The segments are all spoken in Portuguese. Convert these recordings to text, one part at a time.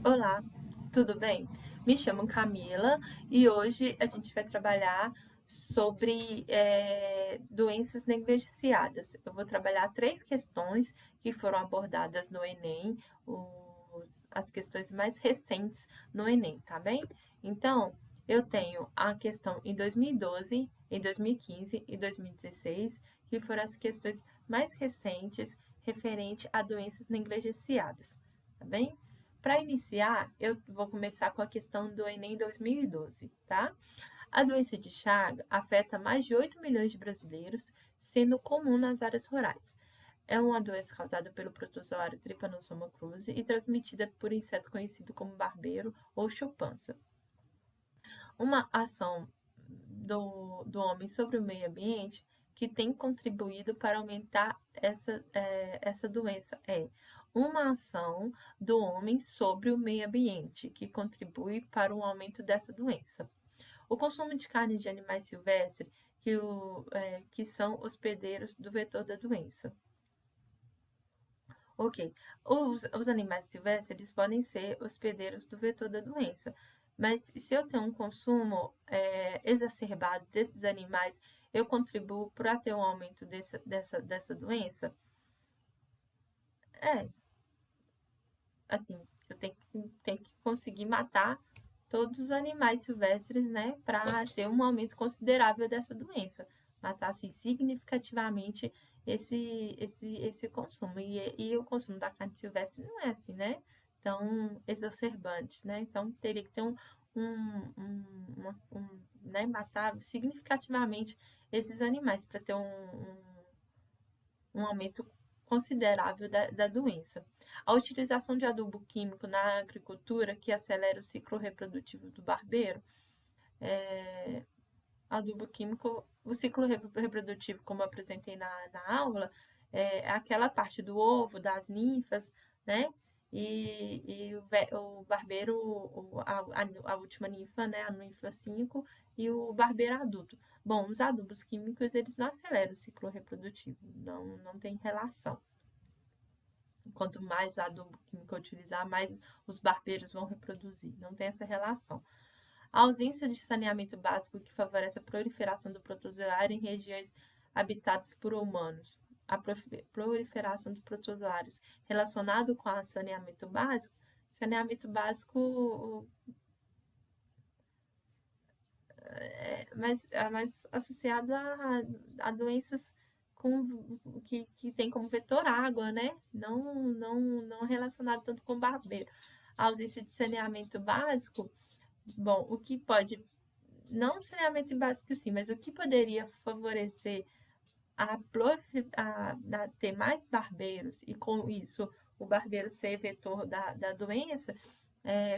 Olá, tudo bem? Me chamo Camila e hoje a gente vai trabalhar sobre doenças negligenciadas. Eu vou trabalhar 3 questões que foram abordadas no Enem, as questões mais recentes no Enem, tá bem? Então, eu tenho a questão em 2012, em 2015 e 2016, que foram as questões mais recentes referente a doenças negligenciadas, tá bem? Para iniciar, eu vou começar com a questão do Enem 2012, tá? A doença de Chagas afeta mais de 8 milhões de brasileiros, sendo comum nas áreas rurais. É uma doença causada pelo protozoário Trypanosoma cruzi e transmitida por inseto conhecido como barbeiro ou choupança. Uma ação do homem sobre o meio ambiente que tem contribuído para aumentar essa doença uma ação do homem sobre o meio ambiente que contribui para o aumento dessa doença. O consumo de carne de animais silvestres que são hospedeiros do vetor da doença. Ok, os animais silvestres eles podem ser hospedeiros do vetor da doença, mas se eu tenho um consumo exacerbado desses animais, eu contribuo para ter um aumento dessa doença? É, assim, eu tenho que conseguir matar todos os animais silvestres, né, para ter um aumento considerável dessa doença. Matar, assim, significativamente esse consumo. E o consumo da carne silvestre não é assim, né, tão exacerbante, né? Então, teria que ter né, matar significativamente esses animais para ter um aumento considerável da doença. A utilização de adubo químico na agricultura, que acelera o ciclo reprodutivo do barbeiro, adubo químico, o ciclo reprodutivo, como eu apresentei na aula, é aquela parte do ovo, das ninfas, né? O barbeiro, a última ninfa, né? A ninfa 5 e o barbeiro adulto. Bom, os adubos químicos, eles não aceleram o ciclo reprodutivo, não tem relação. Quanto mais adubo químico eu utilizar, mais os barbeiros vão reproduzir. Não tem essa relação. A ausência de saneamento básico que favorece a proliferação do protozoário em regiões habitadas por humanos. A proliferação dos protozoários relacionado com o saneamento básico mais associado a doenças que tem como vetor água, né? Não relacionado tanto com barbeiro. A ausência de saneamento básico, bom, o que pode, não saneamento básico sim, mas o que poderia favorecer a ter mais barbeiros e com isso o barbeiro ser vetor da doença,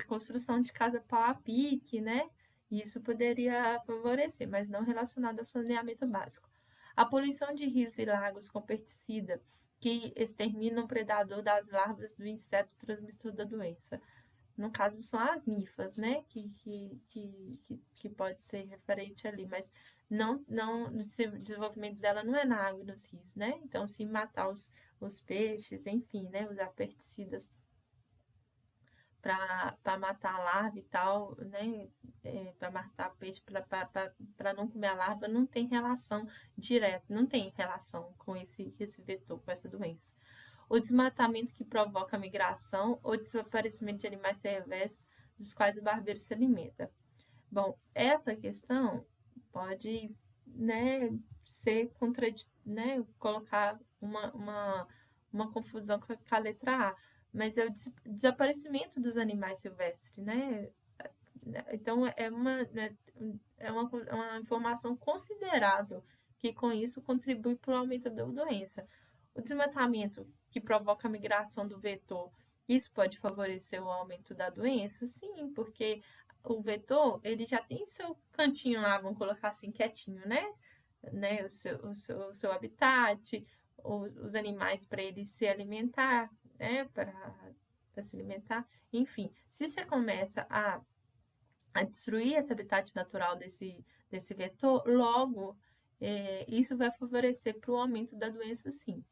construção de casa pau a pique, né? Isso poderia favorecer, mas não relacionado ao saneamento básico. A poluição de rios e lagos com pesticida que exterminam o predador das larvas do inseto transmissor da doença. No caso, são as ninfas, né? Que pode ser referente ali, mas o desenvolvimento dela não é na água e nos rios, né? Então, se matar os peixes, enfim, né? Usar pesticidas para matar a larva e tal, né? Para matar peixe, para não comer a larva, não tem relação direta, não tem relação com esse vetor, com essa doença. O desmatamento que provoca a migração ou desaparecimento de animais silvestres dos quais o barbeiro se alimenta. Bom, essa questão pode, né, ser né, colocar uma confusão com a letra A, mas é o desaparecimento dos animais silvestres, né? Então, uma informação considerável que, com isso, contribui para o aumento da doença. O desmatamento que provoca a migração do vetor, isso pode favorecer o aumento da doença? Sim, porque o vetor, ele já tem seu cantinho lá, vamos colocar assim, quietinho, né? O seu habitat, os animais para ele se alimentar, né? Para se alimentar. Enfim, se você começa a destruir esse habitat natural desse vetor, logo isso vai favorecer para o aumento da doença, sim.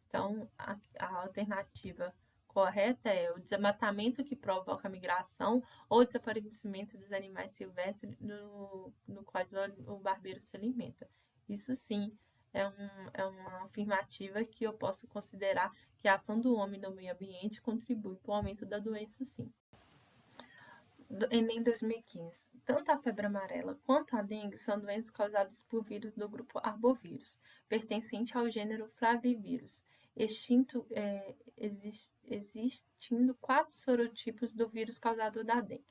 Então, a alternativa correta é o desmatamento que provoca a migração ou o desaparecimento dos animais silvestres no quais o barbeiro se alimenta. Isso sim é uma afirmativa que eu posso considerar que a ação do homem no meio ambiente contribui para o aumento da doença, sim. Enem 2015. Tanto a febre amarela quanto a dengue são doenças causadas por vírus do grupo arbovírus, pertencente ao gênero Flavivírus, existindo 4 sorotipos do vírus causador da dengue.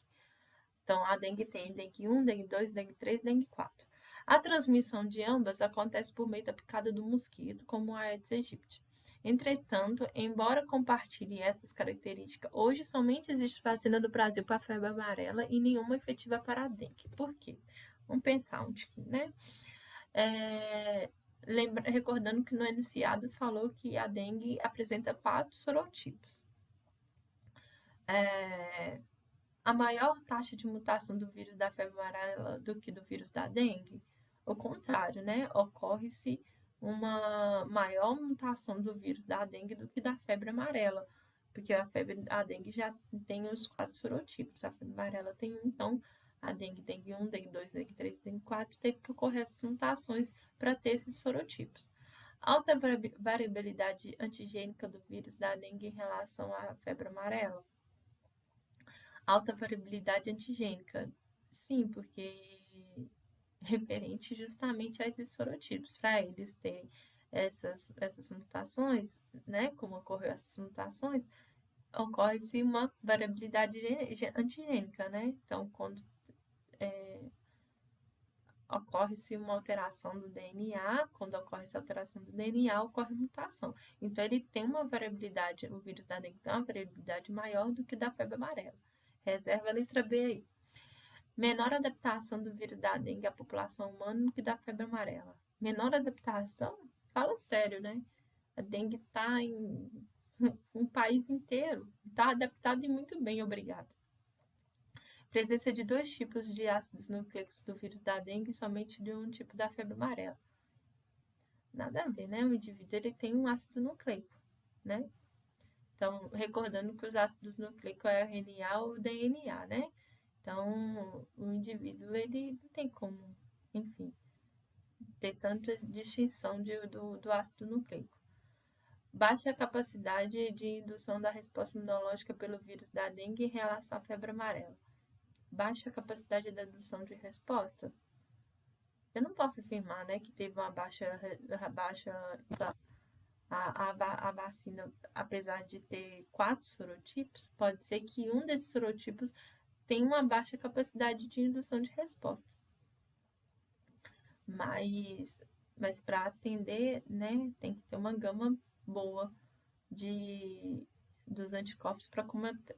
Então, a dengue tem dengue 1, dengue 2, dengue 3, dengue 4. A transmissão de ambas acontece por meio da picada do mosquito, como a Aedes aegypti. Entretanto, embora compartilhe essas características, hoje somente existe vacina do Brasil para a febre amarela e nenhuma efetiva para a dengue. Por quê? Vamos pensar um tiquinho, né? Recordando que no enunciado falou que a dengue apresenta 4 sorotipos. A maior taxa de mutação do vírus da febre amarela do que do vírus da dengue? O contrário, né? Ocorre-se uma maior mutação do vírus da dengue do que da febre amarela, porque a dengue já tem os 4 sorotipos, a febre amarela tem um, então a dengue 1, dengue 2, dengue 3, dengue 4, teve que ocorrer essas mutações para ter esses sorotipos. Alta variabilidade antigênica do vírus da dengue em relação à febre amarela. Alta variabilidade antigênica, sim, porque referente justamente a esses sorotipos, para eles terem essas mutações, né, como ocorreu essas mutações, ocorre-se uma variabilidade antigênica, né, então quando ocorre-se uma alteração do DNA, quando ocorre essa alteração do DNA, ocorre mutação. Então, ele tem uma variabilidade, o vírus da dengue tem uma variabilidade maior do que da febre amarela. Reserva a letra B aí. Menor adaptação do vírus da dengue à população humana do que da febre amarela. Menor adaptação? Fala sério, né? A dengue está em um país inteiro. Está adaptado e muito bem, obrigada. Presença de 2 tipos de ácidos nucleicos do vírus da dengue e somente de um tipo da febre amarela. Nada a ver, né? O indivíduo ele tem um ácido nucleico, né? Então, recordando que os ácidos nucleicos é o RNA ou o DNA, né? Então, o indivíduo, ele não tem como, enfim, ter tanta distinção do ácido nucleico. Baixa capacidade de indução da resposta imunológica pelo vírus da dengue em relação à febre amarela. Baixa capacidade da indução de resposta. Eu não posso afirmar, né, que teve uma a vacina, apesar de ter 4 sorotipos, pode ser que um desses sorotipos tem uma baixa capacidade de indução de respostas. Mas para atender, né, tem que ter uma gama boa dos anticorpos para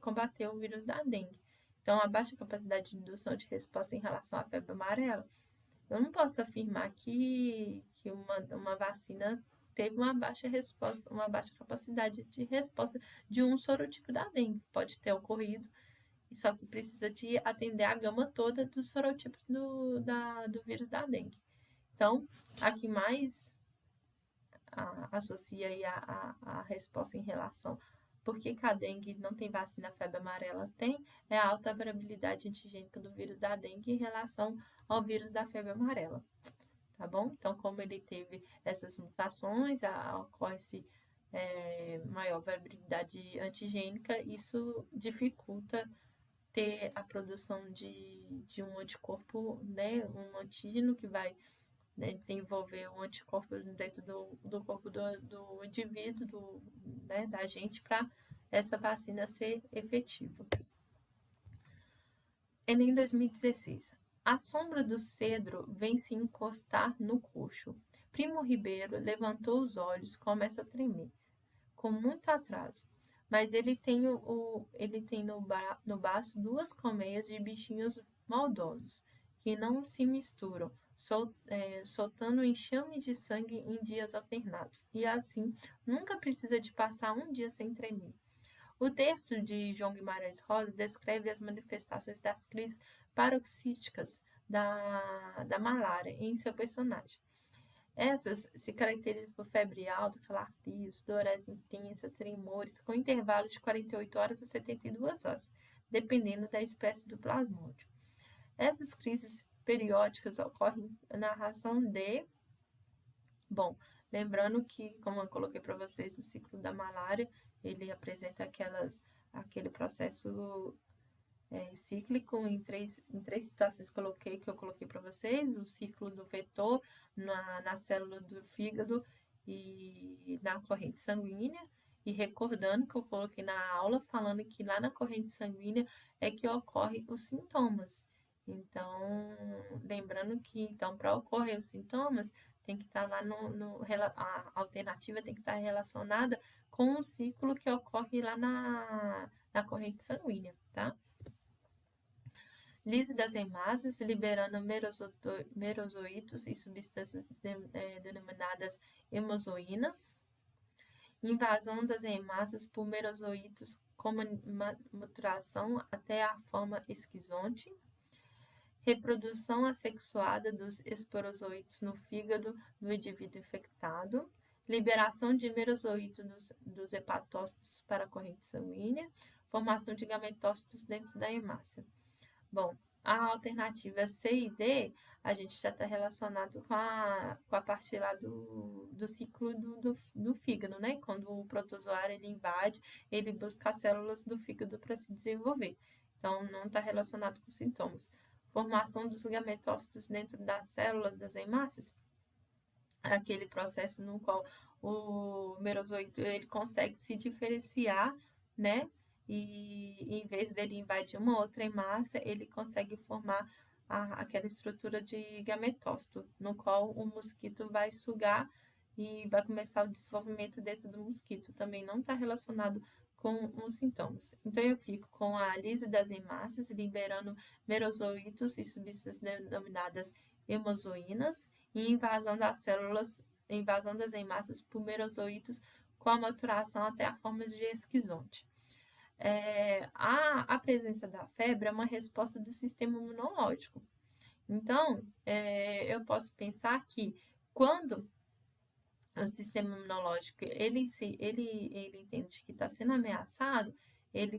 combater o vírus da dengue. Então, a baixa capacidade de indução de resposta em relação à febre amarela, eu não posso afirmar que uma vacina teve uma baixa resposta, uma baixa capacidade de resposta de um sorotipo da dengue. Pode ter ocorrido, só que precisa de atender a gama toda dos sorotipos do vírus da dengue. Então, a que mais associa aí a resposta em relação por que a dengue não tem vacina, a febre amarela tem, é a alta variabilidade antigênica do vírus da dengue em relação ao vírus da febre amarela, tá bom? Então, como ele teve essas mutações, ocorre-se maior variabilidade antigênica, isso dificulta ter a produção de um anticorpo, né, um antígeno que vai, né, desenvolver um anticorpo dentro do corpo do indivíduo, né, da gente, para essa vacina ser efetiva. Enem 2016. A sombra do cedro vem se encostar no coxo. Primo Ribeiro levantou os olhos, começa a tremer, com muito atraso. Mas ele tem no baço 2 colmeias de bichinhos maldosos, que não se misturam, soltando enxame de sangue em dias alternados, e assim nunca precisa de passar um dia sem tremer. O texto de João Guimarães Rosa descreve as manifestações das crises paroxísticas da malária em seu personagem. Essas se caracterizam por febre alta, calafrios, sudorese intensa, tremores, com intervalo de 48 horas a 72 horas, dependendo da espécie do plasmódio. Essas crises periódicas ocorrem na razão de... Bom, lembrando que, como eu coloquei para vocês, o ciclo da malária, ele apresenta aquele processo cíclico em três situações que eu coloquei para vocês, o ciclo do vetor na célula do fígado e na corrente sanguínea, e recordando que eu coloquei na aula, falando que lá na corrente sanguínea é que ocorrem os sintomas. Então, lembrando que, então, para ocorrer os sintomas, tem que estar lá a alternativa tem que estar relacionada com o ciclo que ocorre lá na corrente sanguínea, tá? Lise das hemácias, liberando merozoítos e substâncias denominadas hemozoínas. Invasão das hemácias por merozoítos com maturação até a forma esquizonte. Reprodução assexuada dos esporozoítos no fígado do indivíduo infectado. Liberação de merozoítos dos hepatócitos para a corrente sanguínea. Formação de gametócitos dentro da hemácia. Bom, a alternativa C e D, a gente já está relacionado com a parte lá do ciclo do fígado, né? Quando o protozoário ele invade, ele busca as células do fígado para se desenvolver. Então, não está relacionado com sintomas. Formação dos gametócitos dentro das células das hemácias, aquele processo no qual o merozoíto ele consegue se diferenciar, né? E em vez dele invadir uma outra hemácia, ele consegue formar aquela estrutura de gametócito, no qual o mosquito vai sugar e vai começar o desenvolvimento dentro do mosquito. Também não está relacionado com os sintomas. Então, eu fico com a lise das hemácias, liberando merozoítos e substâncias denominadas hemozoínas, e invasão das células, invasão das hemácias por merozoítos com a maturação até a forma de esquizonte. A presença da febre é uma resposta do sistema imunológico. Então, eu posso pensar que quando o sistema imunológico ele entende que está sendo ameaçado, ele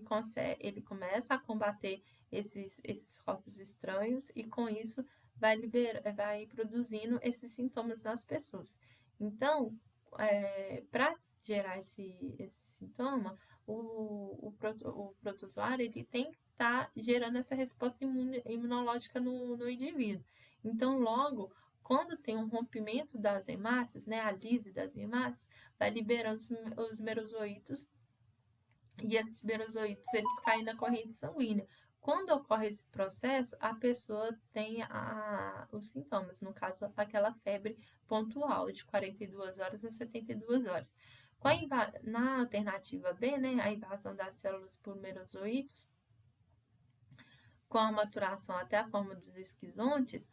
começa a combater esses corpos estranhos e com isso vai produzindo esses sintomas nas pessoas. Então, para gerar esse sintoma, o protozoário ele tem que estar gerando essa resposta imunológica no indivíduo. Então, logo, quando tem um rompimento das hemácias, né, a lise das hemácias, vai liberando os merozoítos e esses merozoítos eles caem na corrente sanguínea. Quando ocorre esse processo, a pessoa tem os sintomas, no caso, aquela febre pontual de 42 horas a 72 horas. Na alternativa B, né, a invasão das células por merozoítos, com a maturação até a forma dos esquizontes,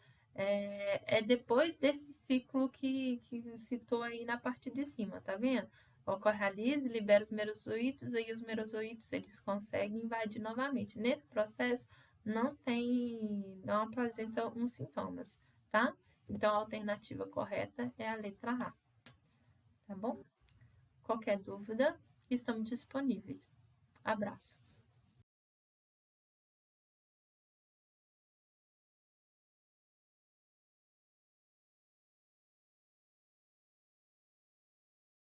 depois desse ciclo que citou aí na parte de cima, tá vendo? Ocorre a lise, libera os merozoítos, aí os merozoítos eles conseguem invadir novamente. Nesse processo, não apresentam sintomas, tá? Então, a alternativa correta é a letra A, tá bom? Qualquer dúvida, estamos disponíveis. Abraço.